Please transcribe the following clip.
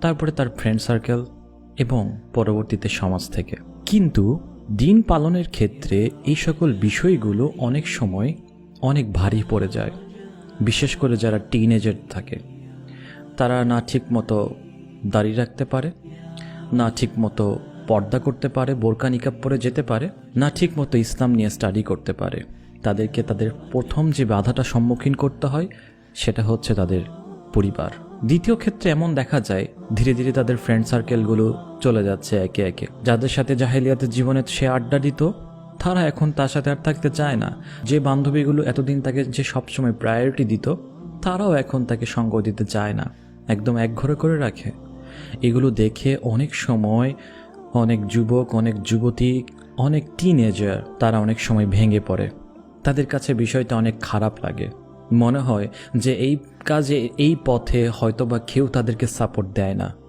তারপরে তার friend circle এবং পরবর্তীতে সমাজ থেকে। কিন্তু দিন পালনের ক্ষেত্রে এই সকল বিষয়গুলো অনেক সময় অনেক ভারী পড়ে যায়, বিশেষ করে যারা টিনেজার থাকে। তারা না ঠিক মতো দাড়ি রাখতে পারে, না ঠিক মতো পর্দা করতে পারে, বোরকা নিকাব পরে যেতে পারে, না ঠিক মতো ইসলাম নিয়ে স্টাডি করতে পারে। তাদেরকে তাদের প্রথম যে বাধাটা সম্মুখীন করতে হয় সেটা হচ্ছে তাদের পরিবার। দ্বিতীয় ক্ষেত্রে এমন দেখা যায় ধীরে ধীরে তাদের ফ্রেন্ড সার্কেলগুলো চলে যাচ্ছে একে একে। যাদের সাথে জাহেলিয়াতের জীবনে সে আড্ডা দিত, তারা এখন তার সাথে আর থাকতে চায় না। যে বান্ধবীগুলো এতদিন তাকে যে সবসময় প্রায়োরিটি দিত, তারাও এখন তাকে সঙ্গ দিতে চায় না, একদম একঘরে করে রাখে। এগুলো দেখে অনেক সময় অনেক যুবক, অনেক যুবতী, অনেক টিনেজার তারা অনেক সময় ভেঙে পড়ে। তাদের কাছে বিষয়টা অনেক খারাপ লাগে। মনে হয় যে এই কাজে, এই পথে হয়তোবা কেউ তাদেরকে সাপোর্ট দেয় না।